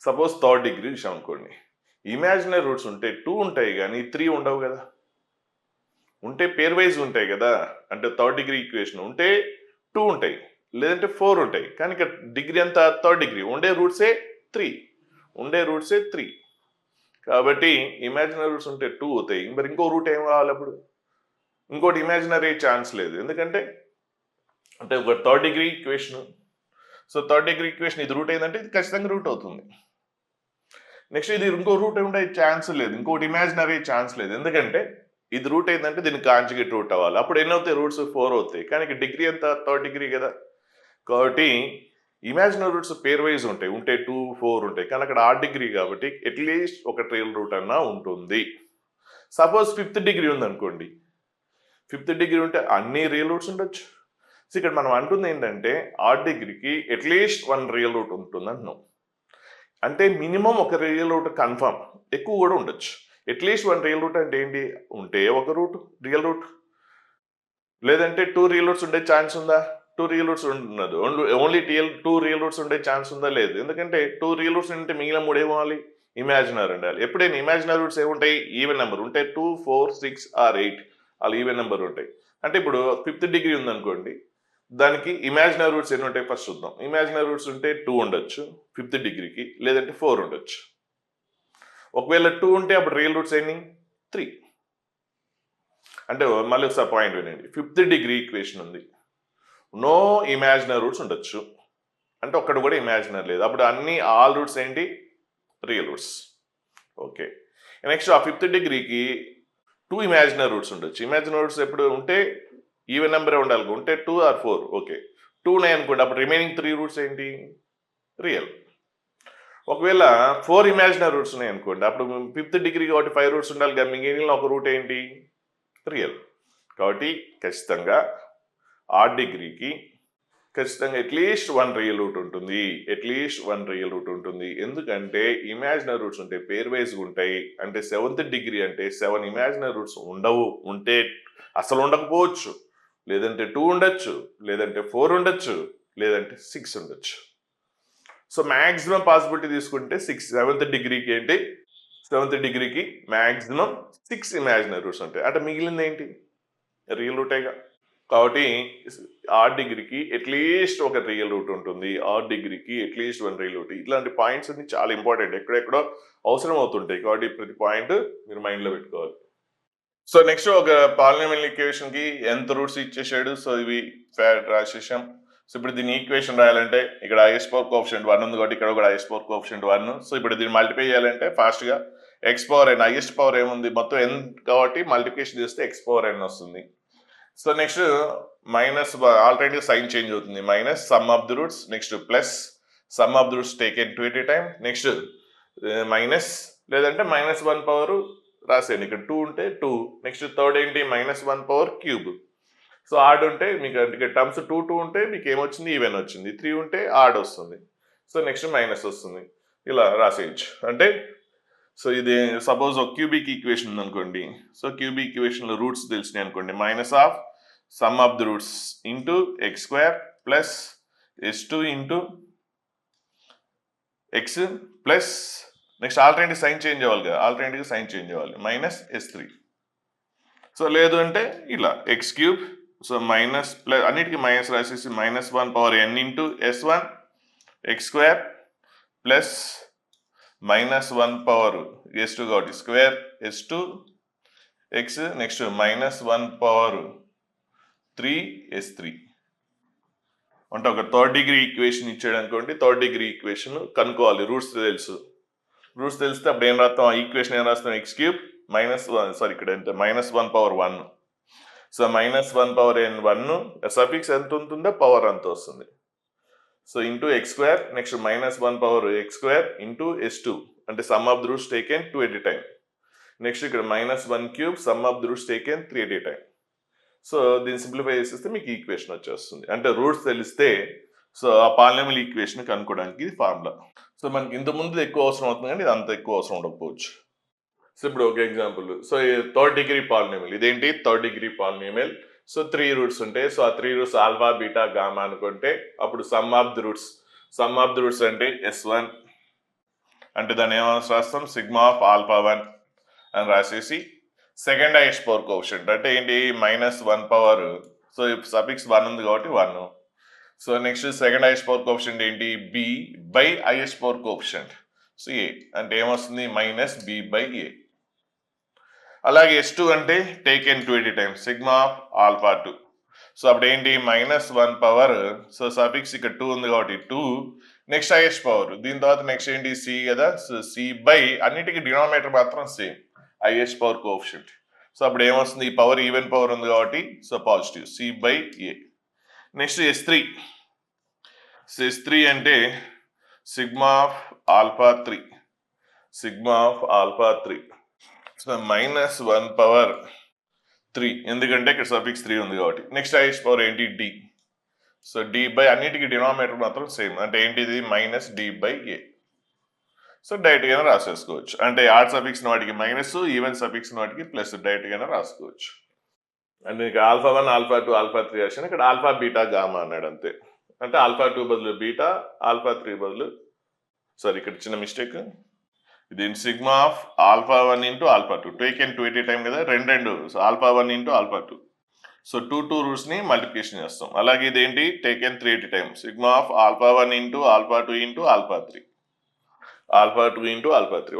సపోజ్ థర్డ్ డిగ్రీ విషయం అనుకోండి, ఇమాజినరీ రూట్స్ ఉంటే 2 ఉంటాయి కానీ 3 ఉండవు కదా. ఉంటే పేర్ వైజ్ ఉంటాయి కదా. అంటే థర్డ్ డిగ్రీ ఈక్వేషన్ ఉంటే 2 ఉంటాయి, లేదంటే 4 ఉంటాయి. కానీ ఇక్కడ డిగ్రీ అంతా థర్డ్ డిగ్రీ, ఉండే రూట్సే 3. కాబట్టి ఇమాజినరీ రూట్స్ ఉంటే 2 అవుతాయి. మరి ఇంకో రూట్ ఏం కావాలి అప్పుడు? ఇంకోటి ఇమాజినరీ ఛాన్స్ లేదు. ఎందుకంటే అంటే ఒక third degree equation. So third degree equation ఇది రూట్ అయిందంటే ఇది ఖచ్చితంగా రూట్ అవుతుంది. నెక్స్ట్ ఇది ఇంకో రూట్ ఉండే ఛాన్స్ లేదు, ఇంకోటి ఇమాజినరీ ఛాన్స్ లేదు. ఎందుకంటే ఇది రూట్ అయిందంటే దీనికి కాంజుగేట్ రూట్ అవ్వాలి. అప్పుడు ఎన్ని అవుతాయి? రూట్స్ 4 అవుతాయి. కానీ డిగ్రీ అంతా థర్డ్ డిగ్రీ కదా. కాబట్టి ఇమాజినరీ రూట్స్ పేర్ వైజ్ ఉంటాయి, ఉంటే 2, 4 ఉంటాయి. కానీ అక్కడ ఆడ్ డిగ్రీ కాబట్టి అట్లీస్ట్ ఒక రియల్ రూట్ అన్నా ఉంటుంది. సపోజ్ 5th డిగ్రీ ఉందనుకోండి, 5th డిగ్రీ ఉంటే అన్ని రియల్ రూట్స్ ఉండొచ్చు. సో ఇక్కడ మనం అంటుంది ఏంటంటే ఆడ్ డిగ్రీకి అట్లీస్ట్ 1 రియల్ రూట్ ఉంటుంది అంటున్నాం. అంటే మినిమం ఒక రియల్ రూట్ కన్ఫర్మ్, ఎక్కువ కూడా ఉండొచ్చు. అట్లీస్ట్ 1 రియల్ రూట్ అంటే ఏంటి? ఉంటే ఒక రూట్ రియల్ రూట్, లేదంటే 2 రియల్ రూట్స్ ఉండే ఛాన్స్ ఉందా? 2 రియల్ రూట్స్ ఉండదు. ఓన్లీ 2 రియల్ రూట్స్ ఉండే ఛాన్స్ ఉందా? లేదు. ఎందుకంటే 2 రియల్ రూట్స్ ఉంటే మిగిలిన 3 ఏమవ్వాలి? ఇమాజినరీ ఉండాలి. ఎప్పుడైనా ఇమాజినరీ రూట్స్ ఏముంటాయి? ఈవెన్ నెంబర్ ఉంటే 2, 4, 6 ఆర్ 8 అలా ఈవెన్ నెంబర్ ఉంటాయి. అంటే ఇప్పుడు 5th డిగ్రీ ఉందనుకోండి, దానికి ఇమాజినరీ రూట్స్ ఎన్ని ఉంటాయి ఫస్ట్ చూద్దాం. ఇమాజినరీ రూట్స్ ఉంటే 2 ఉండొచ్చు 5th డిగ్రీకి, లేదంటే 4 ఉండొచ్చు. ఒకవేళ 2 ఉంటే అప్పుడు రియల్ రూట్స్ ఎన్ని? 3. అంటే మళ్ళీ ఒకసారి పాయింట్ వినండి. 5th డిగ్రీ ఈక్వేషన్ ఉంది, నో ఇమాజినరీ రూట్స్ ఉండొచ్చు, అంటే ఒక్కడు కూడా ఇమాజినరీ లేదు. అప్పుడు అన్ని ఆల్ రూట్స్ ఏంటి? Real roots. ఓకే. నెక్స్ట్ ఆ 5th డిగ్రీకి 2 ఇమాజినరీ రూట్స్ ఉండొచ్చు. ఇమాజినరీ రూట్స్ ఎప్పుడు ఉంటే ఈవెన్ నెంబరే ఉండాలి, ఉంటే 2 ఆర్ 4. ఓకే, 2 ఉన్నాయి అనుకోండి, అప్పుడు రిమైనింగ్ 3 రూట్స్ ఏంటి? రియల్. ఒకవేళ 4 ఇమాజినరీ రూట్స్ ఉన్నాయి అనుకోండి, అప్పుడు 5th డిగ్రీ కాబట్టి 5 రూట్స్ ఉండాలి కదా, మిగిలిన ఒక రూట్ ఏంటి? రియల్. కాబట్టి ఖచ్చితంగా ఆడ్ డిగ్రీకి ఖచ్చితంగా అట్లీస్ట్ 1 రియల్ రూట్ ఉంటుంది, ఎందుకంటే ఇమాజినరీ రూట్స్ ఉంటే పేర్ వైజ్గా ఉంటాయి. అంటే 7th డిగ్రీ అంటే 7 ఇమాజినరీ రూట్స్ ఉండవు, ఉంటే అసలు ఉండకపోవచ్చు, లేదంటే 2 ఉండొచ్చు, లేదంటే 4 ఉండొచ్చు, లేదంటే 6 ఉండొచ్చు. సో మ్యాక్సిమం పాసిబిలిటీ తీసుకుంటే 6. 7th డిగ్రీకి ఏంటి? 7th డిగ్రీకి మ్యాక్సిమం 6 ఇమాజినరీ రూట్స్ ఉంటాయి. అంటే మిగిలింది ఏంటి? రియల్ రూటేగా. కాబట్టి ఆడ్ డిగ్రీకి అట్లీస్ట్ ఒక రియల్ రూట్ ఉంటుంది, ఆడ్ డిగ్రీకి అట్లీస్ట్ 1 రియల్ రూట్. ఇట్లాంటి పాయింట్స్ అన్ని చాలా ఇంపార్టెంట్, ఎక్కడెక్కడో అవసరం అవుతుంటాయి. కాబట్టి ప్రతి పాయింట్ మీరు మైండ్లో పెట్టుకోవాలి. సో నెక్స్ట్ ఒక పాలినామియల్ ఈక్వేషన్ కి ఎంత రూట్స్ ఇచ్చేసాడు. సో ఇవి రాసేసాం. సో ఇప్పుడు దీని ఈక్వేషన్ రాయాలంటే ఇక్కడ హైయెస్ట్ పవర్ కోఎఫిషియంట్ 1 ఉంది కాబట్టి ఇక్కడ కూడా హైయెస్ట్ పవర్ కోఎఫిషియంట్ 1. సో ఇప్పుడు దీన్ని మల్టిప్లై చేయాలంటే ఫాస్ట్గా x power n, highest power ఏముంది మొత్తం n కాబట్టి మల్టిప్లికేషన్ చేస్తే x పవర్ n వస్తుంది. So next minus, already sign change అవుతుంది, minus sum of the roots, next plus sum of the roots taken 2 at a time, next minus లేదంటే -1 పవర్ రాసేయండి. ఇక్కడ 2 ఉంటే 2, నెక్స్ట్ థర్డ్ ఏంటి? -1 పవర్ క్యూబ్. సో ఆడ్ ఉంటే మీకు ఇక్కడ టర్మ్స్ 2, 2 ఉంటే మీకు ఏమొచ్చింది? ఈవెన్ వచ్చింది. 3 ఉంటే ఆడ్ వస్తుంది. సో నెక్స్ట్ మైనస్ వస్తుంది. ఇలా రాసేయచ్చు. అంటే సో ఇది సపోజ్ ఒక క్యూబిక్ ఈక్వేషన్ ఉందనుకోండి. సో క్యూబిక్ ఈక్వేషన్లో రూట్స్ తెలిసినాయి అనుకోండి, minus of sum of the roots into x square plus s2 into x plus next alternative sign change అవ్వాలి కదా, ఆల్టర్నేటివ్ సైన్ చేంజ్ అవ్వాలి మైనస్ s3. సో లేదు అంటే ఇలా x cube, so minus plus అన్నిటికీ మైనస్ రాసేసి -1 power n into s1 x square plus -1 power s2 కాబట్టి square s2 X next -1 power 3s3 అంటే ఒక థర్డ్ డిగ్రీ ఈక్వేషన్ ఇచ్చాడు అనుకోండి. థర్డ్ డిగ్రీ ఈక్వేషన్ కనుక్కోవాలి, రూట్స్ తెలుసు. రూట్స్ తెలిస్తే అప్పుడు ఏం రాస్తాం, ఆ ఈక్వేషన్ ఏం రాస్తాం, ఎక్స్ క్యూబ్ ఇక్కడ ఎంత -1 power 1. So -1 power n1 suffix ఎంత ఉంటుందో పవర్ అంత వస్తుంది. So into x square next -1 power X square into s2 అంటే sum of the roots taken 2 at a time. Next ఇక్కడ -1 cube some of the roots taken 3 at a time. So దీన్ని సింప్లిఫై చేసేస్తే మీకు ఈక్వేషన్ వచ్చేస్తుంది. అంటే రూట్స్ తెలిస్తే సో ఆ పాలినామియల్ ఈక్వేషన్ కనుక్కోవడానికి ఇది ఫార్ములా. సో మనకి ఇంత ముందు ఎక్కువ అవసరం అవుతుంది కానీ ఇది అంత ఎక్కువ అవసరం ఉండకపోవచ్చు. సో ఇప్పుడు ఒక example, so third degree polynomial, ఇదేంటి third degree polynomial. So 3 roots ఉంటాయి. సో ఆ 3 రూట్స్ ఆల్ఫా బీటా గామా అనుకుంటే అప్పుడు సమ్ ఆఫ్ ది రూట్స్ అంటే s1 అంటే దాన్ని ఏమైనా రాస్తాం సిగ్మా ఆఫ్ ఆల్ఫా 1 అని రాసేసి సెకండ్ హైయెస్ట్ పవర్ కోఎఫిషియంట్ అంటే ఏంటి -1 పవర్, సో సఫిక్స్ 1 ఉంది కాబట్టి 1. So next second highest power coefficient ఏంటి b by highest power coefficient, so a అంటే ఏమొస్తుంది -b/a. అలాగే s2 అంటే taken 2 at a time sigma of alpha 2. So అప్పుడు ఏంటి -1 పవర్, సో సఫిక్స్ ఇక్కడ 2 ఉంది కాబట్టి 2 నెక్స్ట్ హైయెస్ట్ పవర్, దీని తర్వాత నెక్స్ట్ ఏంటి c కదా, సో c బై అన్నిటికీ డినామినేటర్ మాత్రం same highest power coefficient. So అప్పుడు ఏమొస్తుంది, ఈ పవర్ ఈవెన్ పవర్ ఉంది కాబట్టి so positive c/a. Next s3 అంటే sigma of alpha 3 so -1 power 3 ఎందుకంటే ఇక్కడ సఫిక్స్ 3 ఉంది కాబట్టి. నెక్స్ట్ హైయెస్ట్ పవర్ ఏంటి d, సో d బై అన్నిటికీ డినామినేటర్ మాత్రం సేమ్ అంటే ఏంటిది -d/a. సో డైరెక్ట్ గానే రాసేసుకోవచ్చు, అంటే ఆడ్ సఫిక్స్ వాటికి మైనస్, ఈవెన్ సఫిక్స్ వాటికి ప్లస్ డైరెక్ట్ గానే రాసుకోవచ్చు. అంటే ఇక్కడ ఆల్ఫా 1 ఆల్ఫా 2 ఆల్ఫా 3 రాశాను, ఇక్కడ ఆల్ఫా బీటా గామా అన్నాడు అంతే. అంటే ఆల్ఫా 2 బదులు బీటా, ఆల్ఫా 3 బదులు ఇక్కడ చిన్న మిస్టేక్, ఇది sigma of alpha 1 into alpha 2 taken 2 at a time కదా, రెండు so alpha 1 into alpha 2. So 2 roots ని మల్టిప్లికేషన్ చేస్తాం. అలాగే ఇదేంటి taken 3 at a time sigma of alpha 1 into alpha 2 into alpha 3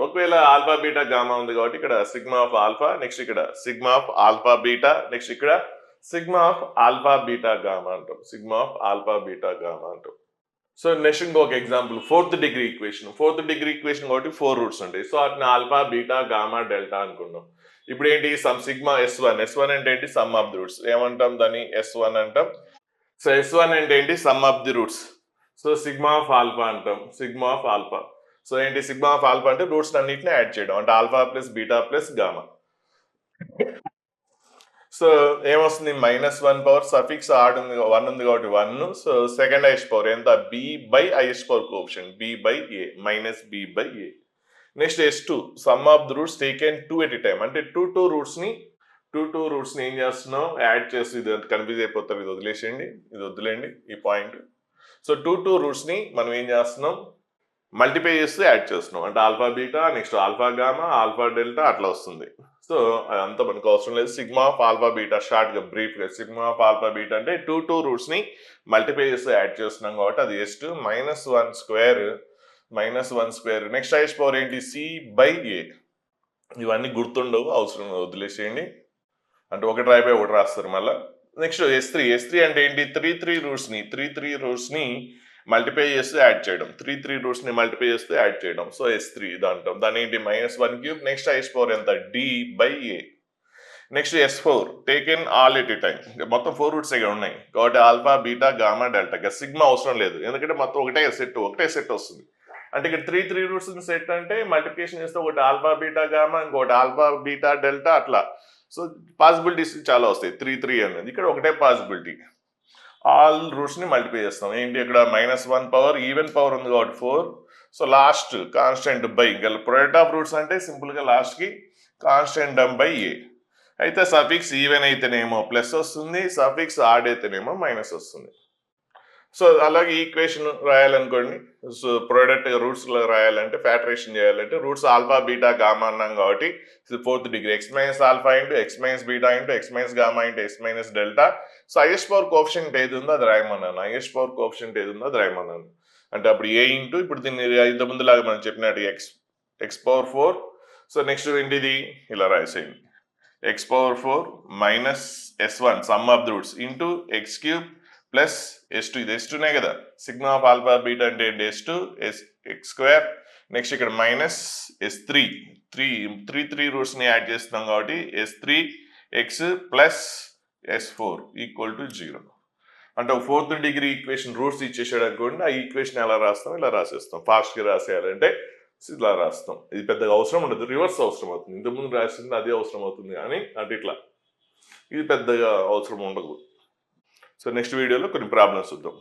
ఒకవేళ ఆల్ఫా బీటా గామా ఉంది కాబట్టి ఇక్కడ సిగ్మా ఆఫ్ ఆల్ఫా, నెక్స్ట్ ఇక్కడ sigma of alpha beta, next ఇక్కడ sigma of alpha beta gamma అంటాం, సో నెక్స్ట్ ఇంకొక ఎగ్జాంపుల్ ఫోర్త్ డిగ్రీ ఈక్వేషన్ కాబట్టి 4 రూట్స్ ఉంటాయి. సో వాటిని ఆల్ఫా బీటా గామా డెల్టా అనుకున్నాం. ఇప్పుడు ఏంటి సమ్ సిగ్మా s1 అంటే ఏంటి సమ్ ఆఫ్ ది రూట్స్, ఏమంటాం దాన్ని s1 అంటాం. సో s1 అంటే ఏంటి some of the roots, so sigma of alpha అంటాం, సో ఏంటి సిగ్మా ఆఫ్ ఆల్ఫా అంటే రూట్స్ అన్నింటిని యాడ్ చేయడం, అంటే alpha plus beta plus gamma. So ఏమొస్తుంది -1 పవర్ సఫిక్స్ ఆడ్ ఉంది 1 ఉంది కాబట్టి 1, సో సెకండ్ హైయెస్ట్ పవర్ ఎంత b by highest power coefficient b/a -b/a. Next s2 some of the roots taken 2 at a time, అంటే 2 రూట్స్ ని ఏం చేస్తున్నాం యాడ్ చేసి, ఇది కన్ఫ్యూజ్ అయిపోతారు, ఇది వదిలేండి ఈ పాయింట్. సో 2 రూట్స్ ని మనం ఏం చేస్తున్నాం మల్టిప్లై చేస్తూ యాడ్ చేస్తున్నాం, అంటే alpha beta next alpha gamma alpha delta అట్లా వస్తుంది. సో అదంతా మనకు అవసరం లేదు. Sigma of alpha beta short గా బ్రీఫ్ గా సిగ్మా ఆఫ్ ఆల్ఫా బీటా అంటే 2 రూట్స్ ని మల్టిప్లై చేస్తూ యాడ్ చేస్తున్నాం కాబట్టి అది s2 -1 square next highest power ఏంటి c/a. ఇవన్నీ గుర్తుండవు, అవసరం వదిలేసేయండి, అంటే ఒకటి రాయిపోయి ఒకటి రాస్తారు మళ్ళీ. నెక్స్ట్ s3 అంటే ఏంటి 3 రూట్స్ ని మల్టిప్లై చేస్తూ యాడ్ చేయడం, 3 రూట్స్ ని మల్టిప్లై చేస్తూ యాడ్ చేయడం, సో s3 దాంట్లో దాని ఏంటి -1 క్యూబ్ నెక్స్ట్ హైయెస్ట్ పవర్ ఎంత d/a. Next s4 taken all at a time, మొత్తం 4 రూట్స్ ఇక్కడ ఉన్నాయి కాబట్టి alpha beta gamma delta, sigma అవసరం లేదు ఎందుకంటే మొత్తం ఒకటే సెట్ వస్తుంది. అంటే ఇక్కడ 3 రూట్స్ సెట్ అంటే మల్టిప్లికేషన్ చేస్తే ఒకటి ఆల్ఫా బీటా గామా, ఇంకోటి ఆల్ఫా బీటా డెల్టా అట్లా. సో పాసిబిలిటీస్ చాలా వస్తాయి, 3 అనేది ఇక్కడ ఒకటే పాసిబిలిటీ. ఆల్ రూట్స్ ని మల్టిప్లై చేస్తాం, ఏంటి ఇక్కడ -1 పవర్ ఈవెన్ పవర్ ఉంది కాబట్టి 4, సో లాస్ట్ కాన్స్టెంట్ బై ఇంకా ప్రొడక్ట్ ఆఫ్ రూట్స్ అంటే సింపుల్గా లాస్ట్కి కాన్స్టెంట్ డమ్ బై ఏ. అయితే సఫిక్స్ ఈవెన్ అయితేనేమో ప్లస్ వస్తుంది, సఫిక్స్ ఆడ్ అయితేనేమో మైనస్ వస్తుంది. సో అలాగే ఈక్వేషన్ రాయాలనుకోండి, సో ప్రోడక్ట్ రూట్స్లో రాయాలంటే ఫ్యాక్టరేషన్ చేయాలంటే రూట్స్ ఆల్ఫా బీటా గామా అన్నాం కాబట్టి fourth degree X minus alpha into X minus beta into X minus gamma into X minus delta. So highest power coefficient ఏది ఉందో అది రాయమన్నాను, హైయెస్ట్ పవర్ కోఎఫిషియంట్ ఏది ఉందో అది రాయమన్నాను. అంటే అప్పుడు ఏ ఇంటూ ఇప్పుడు దీన్ని ఇంత ముందులాగా మనం చెప్పినట్టు ఎక్స్ పవర్ 4. సో నెక్స్ట్ ఏంటిది ఇలా రాసేయండి, X power 4 minus S1 sum of the roots into X cube plus S2. ఇది S2నే కదా, సిగ్మా ఆఫ్ ఆల్ఫా బీటా అంటే S2 ఎక్స్ స్క్వేర్. నెక్స్ట్ ఇక్కడ మైనస్ S3, త్రీ రూట్స్ని యాడ్ చేస్తున్నాం కాబట్టి S3 X plus S4 equal to 0. అంటే ఫోర్త్ డిగ్రీ ఈక్వేషన్ రూట్స్ ఇచ్చేసాడు అనుకోండి, ఆ ఈక్వేషన్ ఎలా రాస్తాం, ఇలా రాసేస్తాం. ఫాస్ట్గా రాసేయాలంటే ఇలా రాస్తాం. ఇది పెద్దగా అవసరం ఉండదు, రివర్స్ అవసరం అవుతుంది. ఇంతకుముందు రాసింది అదే అవసరం అవుతుంది కానీ అంటే ఇట్లా ఇది పెద్దగా అవసరం ఉండదు. సో నెక్స్ట్ వీడియోలో కొన్ని ప్రాబ్లమ్స్ చూద్దాం.